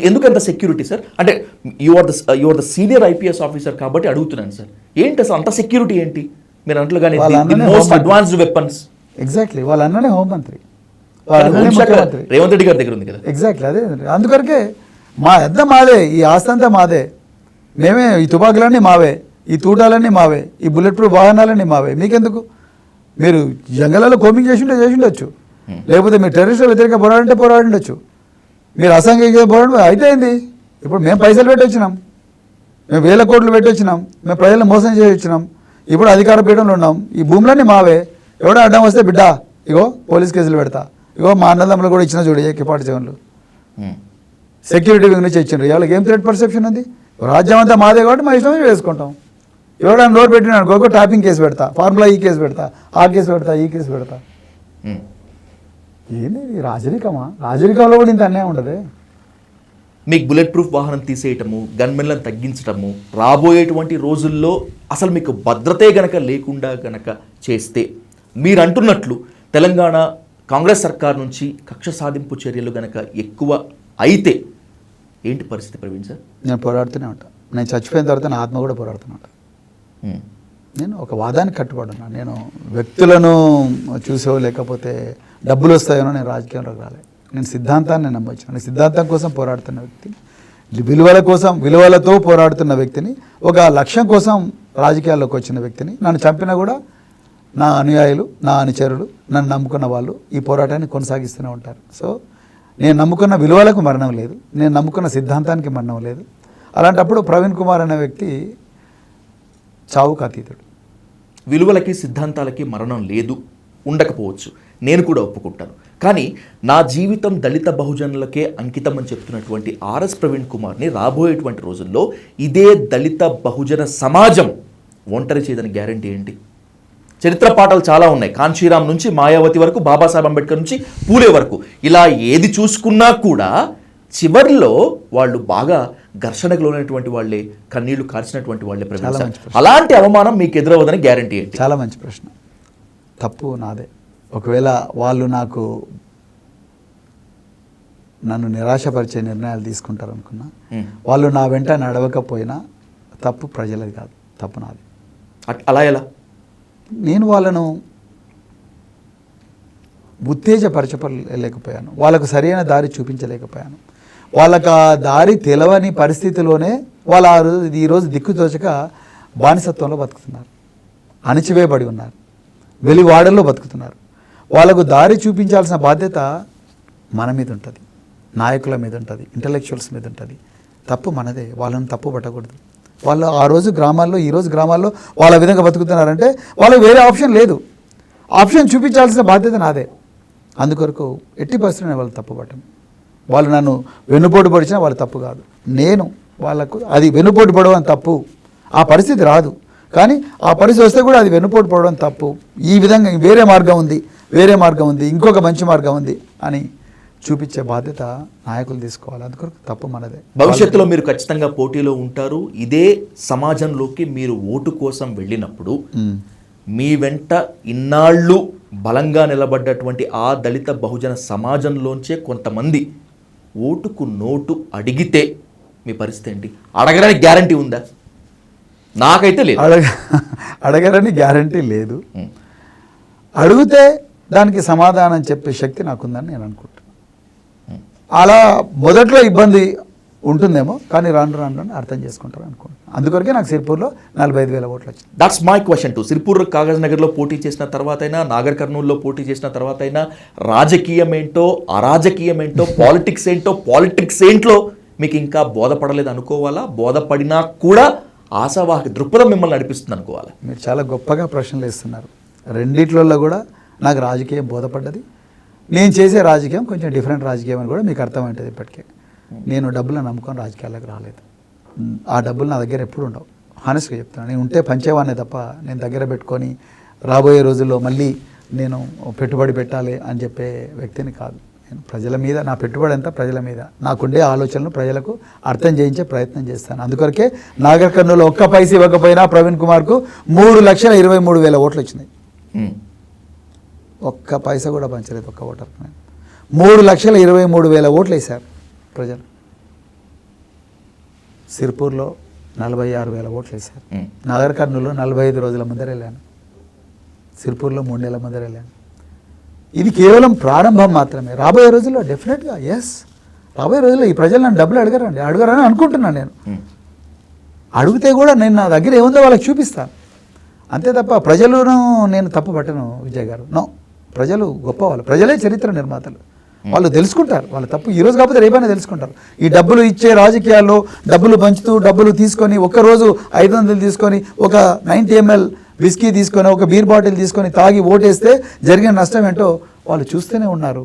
ఎందుకంత సెక్యూరిటీ సార్? అంటే you are the senior IPS officer కాబట్టి అడుగుతున్నాను సార్, ఏంటి అసలు అంత సెక్యూరిటీ ఏంటి? మీరు అంటలు కానీ మోస్ట్ అడ్వాన్స్డ్ వెపన్స్. ఎగ్జాక్ట్లీ వాళ్ళ అన్ననే హోంమంత్రి, రేవంత్ రెడ్డి గారి దగ్గర ఉంది కదా. ఎగ్జాక్ట్లీ అదే. అందుకొరకే మాదే, ఈ ఆస్తి అంతా మాదే, మేమే, ఈ తుపాకులన్నీ మావే, ఈ తూటాలన్నీ మావే, ఈ బుల్లెట్ ప్రూఫ్ వాహనాలన్నీ మావే. మీకెందుకు? మీరు జంగలలో కోమింగ్ చేసి ఉండొచ్చు, లేకపోతే మీరు టెర్రరిస్టుల వ్యతిరేక పోరాడిండొచ్చు, మీరు అసాంఘిక పోరాటం అయితే ఏంది? ఇప్పుడు మేము పైసలు పెట్టి వచ్చినాం, మేము 1000 కోట్లు పెట్టి వచ్చినాం, మేము ప్రజలను మోసం చేసి వచ్చినాం, ఇప్పుడు అధికార పీఠంలో ఉన్నాం, ఈ భూములన్నీ మావే. ఎవడో అడ్డం వస్తే బిడ్డ ఇగో పోలీస్ కేసులు పెడతా, ఇగో మా అన్నదమ్ములు కూడా ఇచ్చిన చూడు కిపాటి జగన్లు సెక్యూరిటీ వింగ్ నుంచి ఇచ్చిండ్రు. వాళ్ళకి ఏం థ్రెట్ పర్సెప్షన్ ఉంది? రాజ్యం అంతా మాదే కాబట్టి మా ఇష్టమే వేసుకుంటాం. ఎవడన్నా నోరు పెట్టినాడు గోకో టాపింగ్ కేసు పెడతా, ఫార్ములా ఈ కేసు పెడతా, ఆ కేసు పెడతా, ఈ కేసు పెడతా. ఏంది రాజరికమా? రాజరికంలో కూడా ఇంత అన్యాయం ఉండదు. మీకు బుల్లెట్ ప్రూఫ్ వాహనం తీసేయటము, గన్మెన్లను తగ్గించటము, రాబోయేటువంటి రోజుల్లో అసలు మీకు భద్రతే గనక లేకుండా గనక చేస్తే, మీరు అంటున్నట్లు తెలంగాణ కాంగ్రెస్ సర్కార్ నుంచి కక్ష సాధింపు చర్యలు గనక ఎక్కువ అయితే ఏంటి పరిస్థితి ప్రవీణ్ సార్? నేను పోరాడుతూనే ఉంటాను. నేను చచ్చిపోయిన తర్వాత నా ఆత్మ కూడా పోరాడుతూనే ఉంటాను. నేను ఒక వాదానికి కట్టుబడి ఉన్నాను. నేను వ్యక్తులను చూసో లేకపోతే డబ్బులు వస్తాయనో నేను రాజకీయంలోకి రాలేదు. నేను సిద్ధాంతాన్ని నమ్మొచ్చాను. నేను సిద్ధాంతం కోసం పోరాడుతున్న వ్యక్తిని, విలువలతో పోరాడుతున్న వ్యక్తిని, ఒక లక్ష్యం కోసం రాజకీయాల్లోకి వచ్చిన వ్యక్తిని. నన్ను చంపినా కూడా నా అనుయాయులు, నా అనుచరులు, నన్ను నమ్ముకున్న వాళ్ళు ఈ పోరాటాన్ని కొనసాగిస్తూనే ఉంటారు. సో నేను నమ్ముకున్న విలువలకు మరణం లేదు, నేను నమ్ముకున్న సిద్ధాంతానికి మరణం లేదు. అలాంటప్పుడు ప్రవీణ్ కుమార్ అనే వ్యక్తి చావుకు అతీతుడు. విలువలకి సిద్ధాంతాలకి మరణం లేదు, ఉండకపోవచ్చు, నేను కూడా ఒప్పుకుంటాను. కానీ నా జీవితం దళిత బహుజనులకే అంకితం అని చెప్తున్నటువంటి ఆర్ఎస్ ప్రవీణ్ కుమార్ని రాబోయేటువంటి రోజుల్లో ఇదే దళిత బహుజన సమాజం ఒంటరి చేయదని గ్యారంటీ ఏంటి? చరిత్ర పాఠాలు చాలా ఉన్నాయి. కాంచీరాం నుంచి మాయావతి వరకు, బాబాసాహెబ్ అంబేద్కర్ నుంచి పూలే వరకు. ఇలా ఏది చూసుకున్నా కూడా చివరిలో వాళ్ళు బాగా ఘర్షణకు లోనైనటువంటి వాళ్ళే, కన్నీళ్లు కార్చినటువంటి వాళ్ళే ప్రవేశించారు. అలాంటి అవమానం మీకు ఎదురవ్వదని గ్యారంటీ ఏంటి? చాలా మంచి ప్రశ్న. తప్పు నాదే. ఒకవేళ వాళ్ళు నన్ను నిరాశపరిచే నిర్ణయాలు తీసుకుంటారు అనుకున్నా, వాళ్ళు నా వెంట నడవకపోయినా తప్పు ప్రజలది కాదు, తప్పు నాది. అలా ఎలా? నేను వాళ్ళను ఉత్తేజపరచలేకపోయాను, వాళ్ళకు సరైన దారి చూపించలేకపోయాను. వాళ్ళకు ఆ దారి తెలవని పరిస్థితిలోనే వాళ్ళు ఈరోజు దిక్కుతోచక బానిసత్వంలో బతుకుతున్నారు, అణిచివేయబడి ఉన్నారు, వెలివాడల్లో బతుకుతున్నారు. వాళ్ళకు దారి చూపించాల్సిన బాధ్యత మన మీద ఉంటుంది, నాయకుల మీద ఉంటుంది, ఇంటలెక్చువల్స్ మీద ఉంటుంది. తప్పు మనదే, వాళ్ళని తప్పు పట్టకూడదు. వాళ్ళు ఆ రోజు గ్రామాల్లో, ఈరోజు గ్రామాల్లో వాళ్ళ విధంగా బతుకుతున్నారంటే వాళ్ళకి వేరే ఆప్షన్ లేదు. ఆప్షన్ చూపించాల్సిన బాధ్యత నాదే. అందుకొరకు ఎట్టి పరిస్థితుల్లో వాళ్ళు తప్పు పట్టను. వాళ్ళు నన్ను వెన్నుపోటు పొడిచినా వాళ్ళు తప్పు కాదు. నేను వాళ్ళకు అది వెన్నుపోటు పొడవడం తప్పు, ఆ పరిస్థితి రాదు. కానీ ఆ పరిస్థితి వస్తే కూడా అది వెన్నుపోటు పడడం తప్పు, ఈ విధంగా వేరే మార్గం ఉంది, ఇంకొక మంచి మార్గం ఉంది అని చూపించే బాధ్యత నాయకులు తీసుకోవాలి. అందుకొరకు తప్పు మనదే. భవిష్యత్తులో మీరు ఖచ్చితంగా పోటీలో ఉంటారు. ఇదే సమాజంలోకి మీరు ఓటు కోసం వెళ్ళినప్పుడు మీ వెంట ఇన్నాళ్ళు బలంగా నిలబడ్డటువంటి ఆ దళిత బహుజన సమాజంలోంచే కొంతమంది ఓటుకు నోటు అడిగితే మీ పరిస్థితి ఏంటి? అడగడానికి గ్యారంటీ ఉందా? నాకైతే లేదు. అడగరని గ్యారంటీ లేదు. అడిగితే దానికి సమాధానం చెప్పే శక్తి నాకుందని నేను అనుకుంటున్నాను. అలా మొదట్లో ఇబ్బంది ఉంటుందేమో, కానీ రాను అర్థం చేసుకుంటారు అనుకుంటున్నాను. అందుకొరకే నాకు సిర్పూర్లో 45,000 ఓట్లు వచ్చింది. That's my question to. Sirpur Kagaz నగర్లో పోటీ చేసిన తర్వాత అయినా, నాగర్ కర్నూలులో పోటీ చేసిన తర్వాత అయినా, రాజకీయం ఏంటో అరాజకీయం ఏంటో, పాలిటిక్స్ ఏంటో మీకు ఇంకా బోధపడలేదు అనుకోవాలా? బోధపడినా కూడా ఆశావాహక దృక్పథం మిమ్మల్ని నడిపిస్తుంది అనుకోవాలి. మీరు చాలా గొప్పగా ప్రశ్నలు వేస్తున్నారు. రెండిట్లలో కూడా నాకు రాజకీయం బోధపడ్డది. నేను చేసే రాజకీయం కొంచెం డిఫరెంట్ రాజకీయం అని కూడా మీకు అర్థమవుతుంది. ఇప్పటికే నేను డబ్బులను నమ్ముకొని రాజకీయాలకు రాలేదు. ఆ డబ్బులు నా దగ్గర ఎప్పుడు ఉండవు. హానెస్ట్గా చెప్తాను. నేను ఉంటే పంచేవాడినే తప్ప నేను దగ్గర పెట్టుకొని రాబోయే రోజుల్లో మళ్ళీ నేను పెట్టుబడి పెట్టాలి అని చెప్పే వ్యక్తిని కాదు. నేను ప్రజల మీద, నా పెట్టుబడి అంతా ప్రజల మీద, నాకుండే ఆలోచనలు ప్రజలకు అర్థం చేయించే ప్రయత్నం చేస్తాను. అందుకొరకే నాగర్ కర్నూలులో ఒక్క పైసా ఇవ్వకపోయినా ప్రవీణ్ కుమార్కు 3,23,000 ఓట్లు వచ్చినాయి. ఒక్క పైసా కూడా పంచలేదు ఒక్క ఓటర్కు. నేను 3,23,000 ఓట్లు వేశారు ప్రజలు. సిర్పూర్లో 46,000 ఓట్లు వేశారు. నాగర్ కర్నూలులో 45 రోజుల ముందర వెళ్ళాను. సిర్పూర్లో 3 నెలల ముందర వెళ్ళాను. ఇది కేవలం ప్రారంభం మాత్రమే. రాబోయే రోజుల్లో డెఫినెట్గా రాబోయే రోజుల్లో ఈ ప్రజలు నన్ను డబ్బులు అడగరని అనుకుంటున్నాను. నేను అడిగితే కూడా నేను నా దగ్గర ఏముందో వాళ్ళకి చూపిస్తాను, అంతే తప్ప ప్రజలను నేను తప్పు పట్టను. విజయ్ గారు, నో, ప్రజలు గొప్పవాళ్ళు, ప్రజలే చరిత్ర నిర్మాతలు. వాళ్ళు తెలుసుకుంటారు వాళ్ళ తప్పు. ఈరోజు కాకపోతే రేపైనా తెలుసుకుంటారు. ఈ డబ్బులు ఇచ్చే రాజకీయాల్లో డబ్బులు పంచుతూ, డబ్బులు తీసుకొని, ఒక్కరోజు 500 తీసుకొని, ఒక 90 ml విస్కీ తీసుకొని, ఒక బీర్ బాటిల్ తీసుకొని తాగి ఓటేస్తే జరిగిన నష్టం ఏంటో వాళ్ళు చూస్తూనే ఉన్నారు.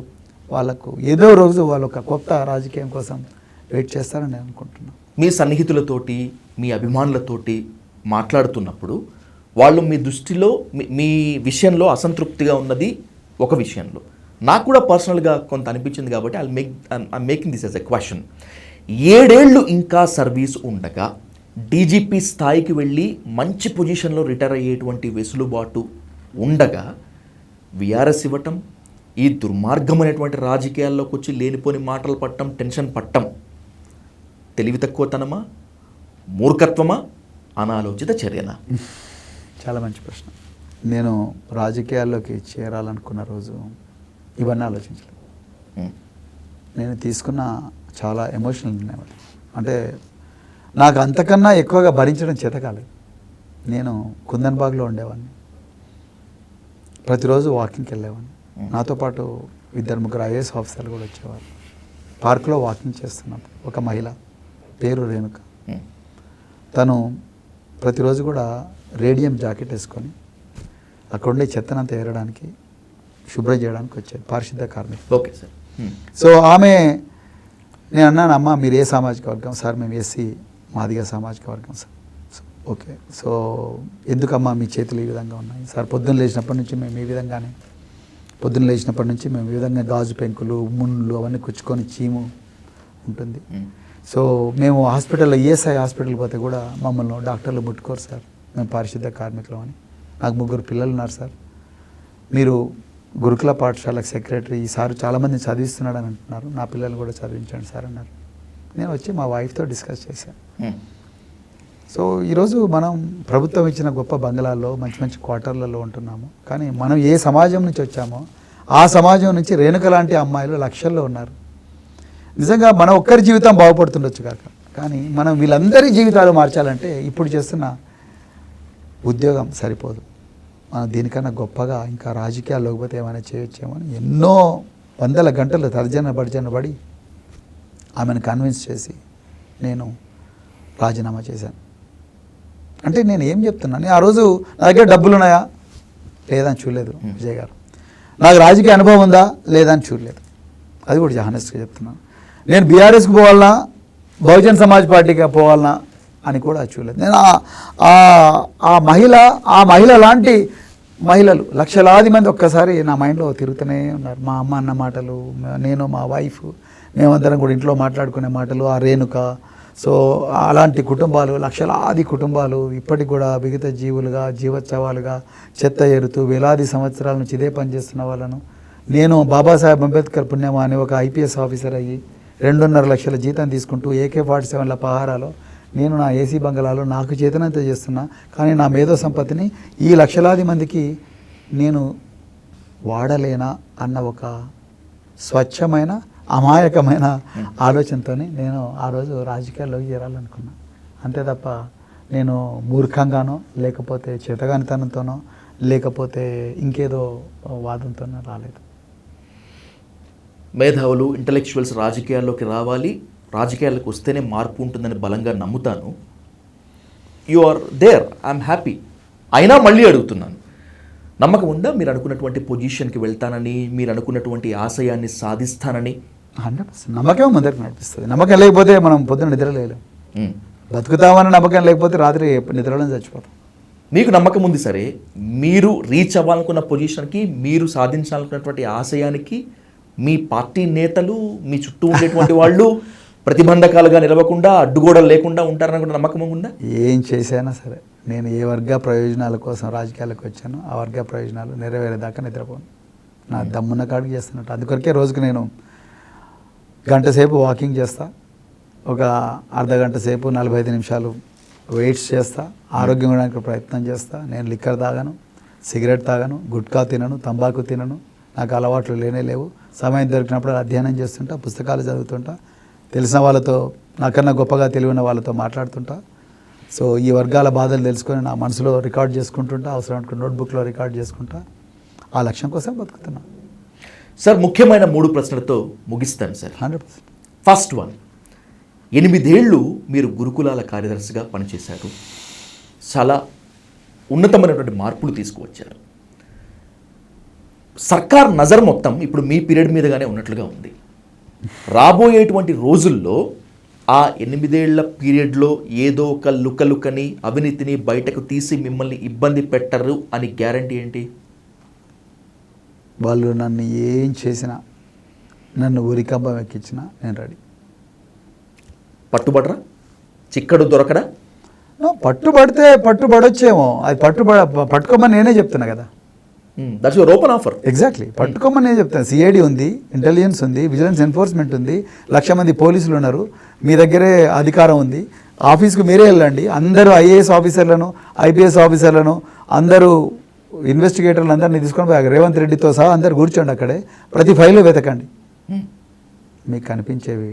వాళ్ళకు ఏదో రోజు వాళ్ళు ఒక కొత్త రాజకీయం కోసం వెయిట్ చేస్తారని నేను అనుకుంటున్నాను. మీ సన్నిహితులతోటి, మీ అభిమానులతోటి మాట్లాడుతున్నప్పుడు వాళ్ళు మీ దృష్టిలో మీ విషయంలో అసంతృప్తిగా ఉన్నది ఒక విషయంలో. నాకు కూడా పర్సనల్గా కొంత అనిపించింది కాబట్టి I making this as a question. 7 ఏళ్ళు ఇంకా సర్వీస్ ఉండగా డీజీపీ స్థాయికి వెళ్ళి మంచి పొజిషన్లో రిటైర్ అయ్యేటువంటి వెసులుబాటు ఉండగా విఆర్ఎస్ ఇవ్వటం, ఈ దుర్మార్గమైనటువంటి రాజకీయాల్లోకి వచ్చి లేనిపోని మాటలు పట్టడం, టెన్షన్ పట్టడం తెలివి తక్కువతనమా, మూర్ఖత్వమా, అనాలోచిత చర్యనా? చాలా మంచి ప్రశ్న. నేను రాజకీయాల్లోకి చేరాలనుకున్న రోజు ఇవన్నీ ఆలోచించలేదు. నేను తీసుకున్న చాలా ఎమోషనల్ నిర్ణయం. అంటే నాకు అంతకన్నా ఎక్కువగా భరించడం చేత కాలేదు. నేను కుందన్బాగ్లో ఉండేవాడిని, ప్రతిరోజు వాకింగ్కి వెళ్ళేవాడిని. నాతో పాటు 2-3 IAS ఆఫీసర్లు కూడా వచ్చేవారు. పార్కులో వాకింగ్ చేస్తున్నప్పుడు ఒక మహిళ, పేరు రేణుక, తను ప్రతిరోజు కూడా రేడియం జాకెట్ వేసుకొని అక్కడుండే చెత్తనంతా ఏరడానికి శుభ్రం చేయడానికి వచ్చేది పారిశుద్ధ కార్మికులు. Okay sir. సో ఆమె, నేను అన్నాను, అమ్మ మీరు ఏ సామాజిక వర్గం? సార్ మేము ఎస్సీ మాదిగ సామాజిక వర్గం సార్. ఓకే, సో ఎందుకమ్మా మీ చేతులు ఈ విధంగా ఉన్నాయి? సార్ పొద్దున్న లేచినప్పటి నుంచి మేము ఈ విధంగానే, పొద్దున్న లేచినప్పటి నుంచి మేము ఈ విధంగా గాజు పెంకులు ముళ్ళు అవన్నీ కుచ్చుకొని చీము ఉంటుంది. సో మేము హాస్పిటల్లో ఈఎస్ఐ హాస్పిటల్ పోతే కూడా మమ్మల్ని డాక్టర్లు ముట్టుకోరు సార్, మేము పారిశుద్ధ కార్మికులం అని. నాకు 3 పిల్లలు ఉన్నారు సార్. మీరు గురుకుల పాఠశాలకు సెక్రటరీ, ఈ సార్ చాలామంది చదివిస్తున్నాడు అని అంటున్నారు, నా పిల్లలు కూడా చదివించండి సార్ అన్నారు. నేను వచ్చి మా వైఫ్తో డిస్కస్ చేశాను. సో ఈరోజు మనం ప్రభుత్వం ఇచ్చిన గొప్ప బంగ్లాల్లో మంచి మంచి క్వార్టర్లలో ఉంటున్నాము, కానీ మనం ఏ సమాజం నుంచి వచ్చామో ఆ సమాజం నుంచి రేణుక లాంటి అమ్మాయిలు లక్షల్లో ఉన్నారు. నిజంగా మన ఒక్కరి జీవితం బాగుపడుతుండొచ్చు కాక, కానీ మనం వీళ్ళందరి జీవితాలు మార్చాలంటే ఇప్పుడు చేస్తున్న ఉద్యోగం సరిపోదు. మనం దీనికన్నా గొప్పగా ఇంకా రాజకీయాల్లోకి పోతే ఏమైనా చేయొచ్చేమో అని ఎన్నో వందల గంటలు తర్జన పడి ఆమెను కన్విన్స్ చేసి నేను రాజీనామా చేశాను. అంటే నేను ఏం చెప్తున్నాను, ఆ రోజు నా దగ్గర డబ్బులు ఉన్నాయా లేదని చూడలేదు విజయ్ గారు, నాకు రాజకీయ అనుభవం ఉందా లేదని చూడలేదు, అది కూడా హానెస్ట్గా చెప్తున్నాను. నేను బీఆర్ఎస్కి పోవాలన్నా బహుజన్ సమాజ్ పార్టీకి పోవాలన్నా అని కూడా చూడలేదు. నేను ఆ మహిళ లాంటి మహిళలు లక్షలాది మంది ఒక్కసారి నా మైండ్లో తిరుగుతూనే ఉన్నారు. మా అమ్మ అన్న మాటలు, నేను మా వైఫ్ మేమందరం కూడా ఇంట్లో మాట్లాడుకునే మాటలు, ఆ రేణుక, సో అలాంటి కుటుంబాలు, లక్షలాది కుటుంబాలు ఇప్పటికి కూడా విగత జీవులుగా, జీవోత్సవాలుగా చెత్త ఎరుతూ వేలాది సంవత్సరాల నుంచి ఇదే పని చేస్తున్న వాళ్ళను, నేను బాబాసాహెబ్ అంబేద్కర్ పుణ్యమా అని ఒక ఐపీఎస్ ఆఫీసర్ అయ్యి 2.5 లక్షల జీతం తీసుకుంటూ AK-47ల పహారాలో నేను నా ఏసీ బంగళాలో నాకు చేతనంత చేస్తున్నా, కానీ నా మేధో సంపత్తిని ఈ లక్షలాది మందికి నేను వాడలేనా అన్న ఒక స్వచ్ఛమైన అమాయకమైన ఆలోచనతోనే నేను ఆ రోజు రాజకీయాల్లోకి చేరాలనుకున్నా. అంతే తప్ప నేను మూర్ఖంగానో లేకపోతే చేతగానితనంతోనో లేకపోతే ఇంకేదో వాదంతోనో రాలేదు. మేధావులు, ఇంటలెక్చువల్స్ రాజకీయాల్లోకి రావాలి, రాజకీయాలకు వస్తేనే మార్పు ఉంటుందని బలంగా నమ్ముతాను. You are there, I'm happy. అయినా మళ్ళీ అడుగుతున్నాను, నమ్మకం ఉందా మీరు అనుకున్నటువంటి పొజిషన్కి వెళ్తానని, మీరు అనుకున్నటువంటి ఆశయాన్ని సాధిస్తానని? 100% నమ్మకం ముందరికి నడిపిస్తుంది. నమ్మకం లేకపోతే మనం పొద్దున్న నిద్రలేము, బతుకుతామని నమ్మకం లేకపోతే రాత్రి నిద్రలో చచ్చిపోతాం. మీకు నమ్మకం ఉంది సరే, మీరు రీచ్ అవ్వాలనుకున్న పొజిషన్కి, మీరు సాధించాలనుకున్నటువంటి ఆశయానికి మీ పార్టీ నేతలు, మీ చుట్టూ ఉండేటువంటి వాళ్ళు ప్రతిబంధకాలుగా నిలవకుండా, అడ్డుగోడలు లేకుండా ఉంటారని కూడా నమ్మకం ఉందా? ఏం చేసినా సరే నేను ఏ వర్గ ప్రయోజనాల కోసం రాజకీయాలకు వచ్చానో ఆ వర్గ ప్రయోజనాలు నెరవేరేదాకా నిద్రపోను. నా దమ్మున్న కాడికి చేస్తున్నట్టు. అందుకొరకే రోజుకు నేను 1 గంట సేపు వాకింగ్ చేస్తా, ఒక అర్ధగంట సేపు 45 నిమిషాలు వెయిట్స్ చేస్తా, ఆరోగ్యం ఉండడానికి ప్రయత్నం చేస్తా. నేను లిక్కర్ తాగను, సిగరెట్ తాగను, గుట్కా తినను, తంబాకు తినను, నాకు అలవాట్లు లేవు. సమయం దొరికినప్పుడు అధ్యయనం చేస్తుంటా, పుస్తకాలు చదువుతుంటా, తెలిసిన వాళ్ళతో, నాకన్నా గొప్పగా తెలివిన వాళ్ళతో మాట్లాడుతుంటా. సో ఈ వర్గాల బాధలు తెలుసుకొని నా మనసులో రికార్డ్ చేసుకుంటుంటా, అవసరం అనుకున్న నోట్బుక్లో రికార్డ్ చేసుకుంటా. ఆ లక్ష్యం కోసం బతుకుతున్నా. సార్, ముఖ్యమైన 3 ప్రశ్నలతో ముగిస్తాను సార్. 100%. ఫస్ట్ వన్, 8 ఏళ్ళు మీరు గురుకులాల కార్యదర్శిగా పనిచేశారు, చాలా ఉన్నతమైనటువంటి మార్పులు తీసుకువచ్చారు. సర్కార్ నజర్ మొత్తం ఇప్పుడు మీ పీరియడ్ మీదగానే ఉన్నట్లుగా ఉంది. రాబోయేటువంటి రోజుల్లో ఆ 8 ఏళ్ల పీరియడ్లో ఏదో ఒక లుకలుకని, అవినీతిని బయటకు తీసి మిమ్మల్ని ఇబ్బంది పెట్టరు అని గ్యారంటీ ఏంటి? వాళ్ళు నన్ను ఏం చేసినా, నన్ను ఉరికంబం ఎక్కించినా నేను రెడీ. పట్టుబడరా? చిక్కడు దొరకడా? పట్టుబడితే పట్టుబడొచ్చేమో, అది పట్టుకోమని నేనే చెప్తున్నా కదా. That's your open offer. Exactly, పట్టుకోమని నేను చెప్తాను. సిఐడి ఉంది, ఇంటెలిజెన్స్ ఉంది, విజిలెన్స్ ఎన్ఫోర్స్మెంట్ ఉంది, 1,00,000 మంది పోలీసులు ఉన్నారు, మీ దగ్గరే అధికారం ఉంది, ఆఫీస్కి మీరే వెళ్ళండి. అందరూ ఐఏఎస్ ఆఫీసర్లను, ఐపీఎస్ ఆఫీసర్లను, అందరూ ఇన్వెస్టిగేటర్లు అందరినీ తీసుకొని పోయి రేవంత్ రెడ్డితో సహా అందరు కూర్చోండి అక్కడే, ప్రతి ఫైలు వెతకండి. మీకు కనిపించేవి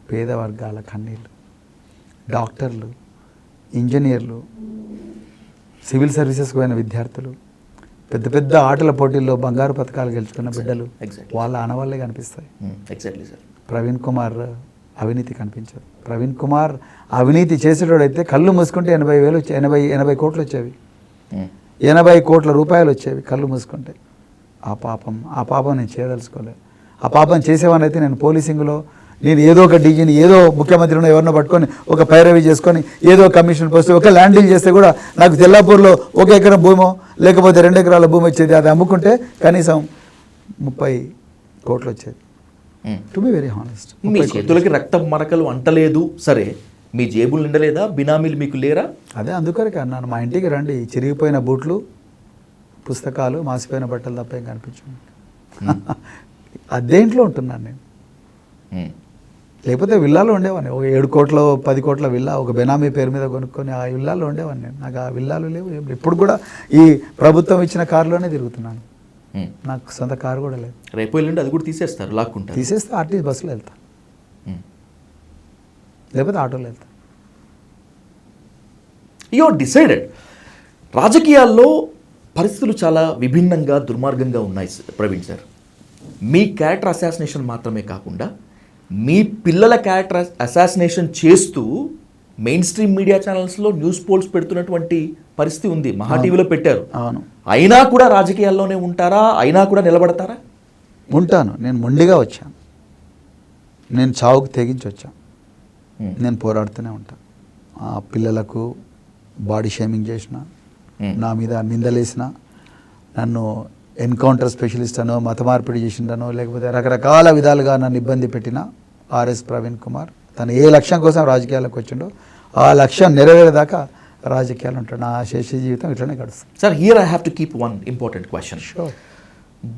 పేద వర్గాల కన్నీళ్ళు, డాక్టర్లు, ఇంజనీర్లు, సివిల్ సర్వీసెస్కి పోయిన విద్యార్థులు, పెద్ద పెద్ద ఆటల పోటీల్లో బంగారు పథకాలు గెలుచుకున్న బిడ్డలు, వాళ్ళ ఆనవాళ్ళే కనిపిస్తాయి. Exactly sir. ప్రవీణ్ కుమార్ అవినీతి కనిపించదు. ప్రవీణ్ కుమార్ అవినీతి చేసేటోడైతే కళ్ళు మూసుకుంటే 80 కోట్లు వచ్చేవి. 80 కోట్ల రూపాయలు వచ్చేవి కళ్ళు మూసుకుంటే. ఆ పాపం నేను చేయదలుచుకోలేదు. ఆ పాపం చేసేవానైతే నేను పోలీసింగ్లో నేను ఏదో ఒక డీజీని ఏదో ముఖ్యమంత్రిని ఎవరినో పట్టుకొని ఒక పైరవి చేసుకొని ఏదో కమిషన్ పోస్ట్ ఒక ల్యాండ్ డీల్ చేస్తే కూడా నాకు తెల్లాపూర్లో 1 ఎకరం భూమో లేకపోతే 2 ఎకరాల భూమి వచ్చేది. అది అమ్ముకుంటే కనీసం 30 కోట్లు వచ్చేది. To be very honest. మీ చేతులకి రక్తం మరకలు అంటలేదు సరే, మీ జేబులు నిండలేదా? బినామీలు మీకు లేరా? అదే అందుకొరకే అన్నాను, మా ఇంటికి రండి, చిరిగిపోయిన బూట్లు, పుస్తకాలు, మాసిపోయిన బట్టలు తప్ప ఏం కనిపించు. అదేంట్లో ఉంటున్నాను నేను. లేకపోతే విల్లాలో ఉండేవాడిని. ఒక 7 కోట్ల 10 కోట్ల విల్లా ఒక బెనామీ పేరు మీద కొనుక్కొని ఆ విల్లాలో ఉండేవాడిని నేను. నాకు ఆ విల్లాలు లేవు. ఇప్పుడు కూడా ఈ ప్రభుత్వం ఇచ్చిన కారులోనే తిరుగుతున్నాను. నాకు సొంత కారు కూడా లేదు. రేపు ఎల్లుండి అది కూడా తీసేస్తారు, లాక్కుంటారు. తీసేస్తే ఆర్టీసీ బస్సులో వెళ్తా, లేకపోతే ఆటోలో వెళ్తా. You are decided. రాజకీయాల్లో పరిస్థితులు చాలా విభిన్నంగా దుర్మార్గంగా ఉన్నాయి ప్రవీణ్ సార్. మీ క్యారెక్టర్ అసాసినేషన్ మాత్రమే కాకుండా మీ పిల్లల క్యారెక్టర్ అసాసినేషన్ చేస్తూ మెయిన్ స్ట్రీమ్ మీడియా ఛానల్స్లో న్యూస్ పోల్స్ పెడుతున్నటువంటి పరిస్థితి ఉంది. మహా టీవీలో పెట్టారు. అవును. అయినా కూడా రాజకీయాల్లోనే ఉంటారా? అయినా కూడా నిలబడతారా? ఉంటాను. నేను మొండిగా వచ్చాను. నేను చావుకు తెగించి వచ్చాను. నేను పోరాడుతూనే ఉంటాను. ఆ పిల్లలకు బాడీ షేమింగ్ చేసిన, నా మీద నిందలేసిన, నన్ను ఎన్కౌంటర్ స్పెషలిస్ట్ అనో మత మార్పిడి చేసిండనో లేకపోతే రకరకాల విధాలుగా నన్ను ఇబ్బంది పెట్టిన ఆర్ఎస్ ప్రవీణ్ కుమార్ తను ఏ లక్ష్యం కోసం రాజకీయాలకు వచ్చిండో ఆ లక్ష్యం నెరవేరేదాకా రాజకీయాలు ఉంటాడు. నా శేష జీవితం ఇట్లనే గడుస్తుంది. Sir, here I have to keep one important question. Sure.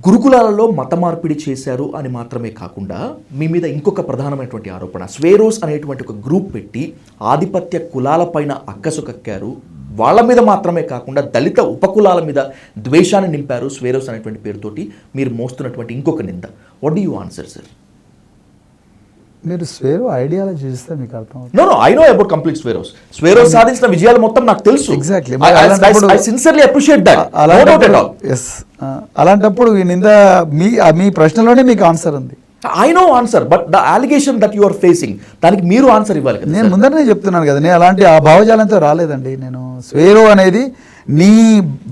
గురుకులాలలో మత మార్పిడి చేశారు అని మాత్రమే కాకుండా మీ మీద ఇంకొక ప్రధానమైనటువంటి ఆరోపణ, స్వేరోస్ అనేటువంటి ఒక గ్రూప్ పెట్టి ఆధిపత్య కులాలపైన అక్కసు కక్కారు. వాళ్ళ మీద మాత్రమే కాకుండా దళిత ఉపకులాల మీద ద్వేషాన్ని నింపారు స్వేరోస్ అనేటువంటి పేరుతోటి మీరు మోస్తున్నటువంటి ఇంకొక నింద. What do you answer sir? మీరు స్వేరో ఐడియాలజీ చూస్తే మీకు అర్థం అవుతుంది. No I know about complete Swaeros. Swaeros సాధించిన విజయాలు మొత్తం నాకు తెలుసు. Exactly. I sincerely appreciate that. Yes. అలాంటప్పుడు ఈ నింద మీ ప్రశ్నలోనే మీకు ఆన్సర్ ఉంది. I know answer, but the allegation that you are facing, దానికి మీరు ఆన్సర్ ఇవ్వాలి కదా. నేను ముందరనే చెప్తున్నాను కదా, నేను అలాంటి ఆ భావజాలంతో రాలేదండి. నేను స్వేరో అనేది నీ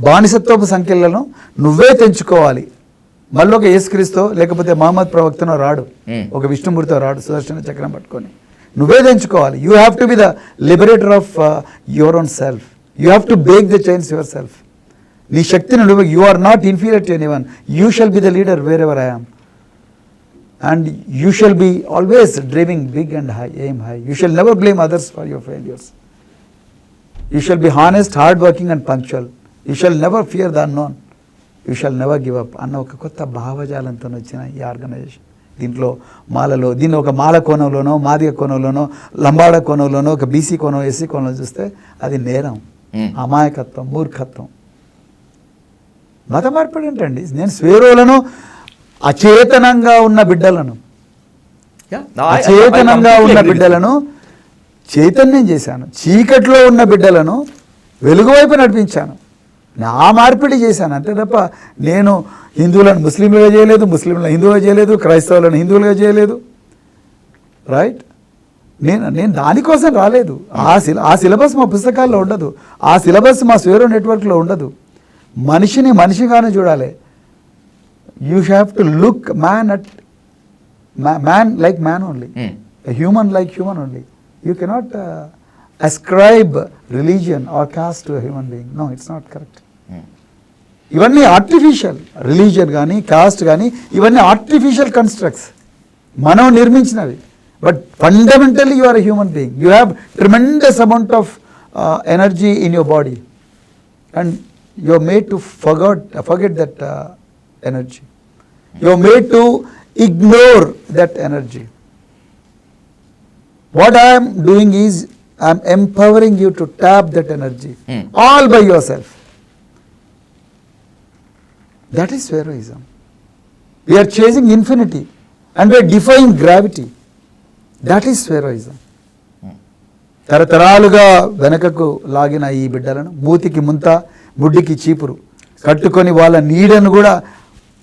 బానిసత్వపు సంఖ్యలను నువ్వే తెంచుకోవాలి. మళ్ళీ ఒక యేసుక్రీస్తు లేకపోతే మహమ్మద్ ప్రవక్తనో రాడు, ఒక విష్ణుమూర్తితో రాడు సుదర్శన చక్రం పట్టుకొని. నువ్వే తెంచుకోవాలి. You have to be the liberator of your own self. You have to break the chains your self. నీ శక్తిని నువ్వు, you are not inferior to anyone. You shall be the leader wherever I am. And you shall be always dreaming big and high, aim high. You shall never blame others for your failures. You shall be honest, hardworking and punctual. You shall never fear the unknown. You shall never give up. అన్న ఒక కొత్త భావజాలంతో వచ్చిన ఈ organisation. దీంట్లో మాలలో దీన్ని ఒక మాల కోణంలోనో మాదిగ కోణంలోనో లంబాడ కోణంలోనో ఒక బీసీ కోణం ఎస్సీ కోణంలో చూస్తే అది నేరం, అమాయకత్వం, మూర్ఖత్వం. మత మార్పిడి ఏంటండి? నేను స్వేరోలను అచేతనంగా ఉన్న బిడ్డలను చైతన్యం చేశాను. చీకట్లో ఉన్న బిడ్డలను వెలుగు వైపు నడిపించాను. నా మార్పిడి చేశాను అంతే తప్ప నేను హిందువులను ముస్లింలుగా చేయలేదు, ముస్లింలను హిందువులుగా చేయలేదు, క్రైస్తవులను హిందువులుగా చేయలేదు. రైట్? నేను దానికోసం రాలేదు. ఆ సిలబస్ మా పుస్తకాల్లో ఉండదు. ఆ సిలబస్ మా స్వేరో నెట్వర్క్లో ఉండదు. మనిషిని మనిషిగానే చూడాలి. You have to look man like man only, a human like human only. You cannot ascribe religion or caste to a human being. No, it's not correct. ఇవన్నీ ఆర్టిఫిషియల్. రిలీజియన్ కానీ కాస్ట్ కానీ ఇవన్నీ artificial constructs, మనం నిర్మించినవి. But fundamentally you are a human being. You have tremendous amount of energy in your body and you are made to forget that energy. You are made to ignore that energy. What I am doing is I am empowering you to tap that energy all by yourself. That is Sveroism. We are chasing infinity and we are defying gravity. That is Sveroism. తరతరాలుగా వెనకకు లాగిన ఈ బిడ్డలను మూతికి ముంత ముడ్డికి చీపురు కట్టుకొని వాళ్ళ నీడను కూడా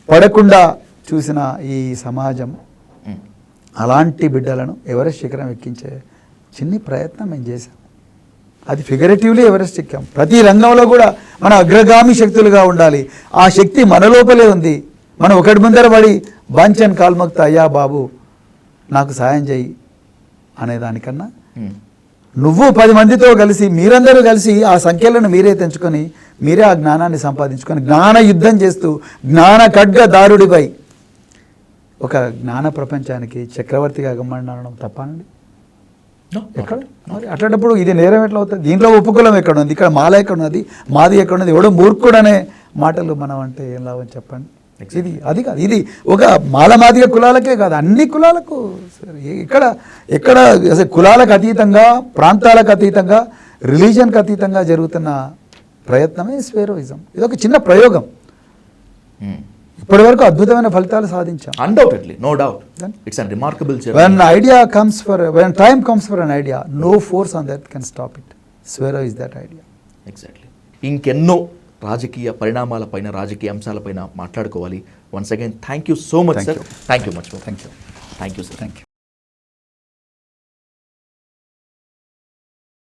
పడకుండా చూసిన ఈ సమాజం అలాంటి బిడ్డలను ఎవరెస్ట్ శిఖరం ఎక్కించే చిన్ని ప్రయత్నం మేము చేశాం. అది ఫిగరేటివ్లీ ఎవరెస్ట్ ఎక్కాం. ప్రతి రంగంలో కూడా మన అగ్రగామి శక్తులుగా ఉండాలి. ఆ శక్తి మన లోపలే ఉంది. మనం ఒకటి ముందర పడి బాంచన్ కాల్మక్త అయ్యా బాబు నాకు సాయం చేయి అనేదానికన్నా నువ్వు 10 మందితో కలిసి మీరందరూ కలిసి ఆ సంఖ్యలను మీరే తెంచుకొని మీరే ఆ జ్ఞానాన్ని సంపాదించుకొని జ్ఞాన యుద్ధం చేస్తూ జ్ఞాన ఖడ్గదారుడిపై ఒక జ్ఞాన ప్రపంచానికి చక్రవర్తిగా గమ్మనడం తప్పనండి. ఎక్కడ మరి అట్లాంటప్పుడు ఇది నేరం ఎట్లా అవుతుంది? దీంట్లో ఉపకులం ఎక్కడ ఉంది? ఇక్కడ మాల ఎక్కడ ఉన్నది? మాది ఎక్కడ ఉన్నది? ఎవడో మూర్ఖుడు అనే మాటలు మనం అంటే ఏం లాభం చెప్పండి. ఇది అది కాదు, ఇది ఒక మాలమాదిగ కులాలకే కాదు, అన్ని కులాలకు. ఇక్కడ ఎక్కడ అసలు కులాలకు అతీతంగా, ప్రాంతాలకు అతీతంగా, రిలీజన్కి అతీతంగా జరుగుతున్న ప్రయత్నమే స్వేరోయిజం. ఇది ఒక చిన్న ప్రయోగం. ఇప్పటి వరకు అద్భుతమైన ఫలితాలు సాధించాం. Undoubtedly, no doubt. It's a remarkable journey. When time comes for an idea, no force on earth can stop it. Swero is that idea. Exactly. ఇంకెన్నో రాజకీయ పరిణామాలపైన, రాజకీయ అంశాలపైన మాట్లాడుకోవాలి. Once again thank you so much sir. Thank you much. Thank you. Thank you sir. Thank you.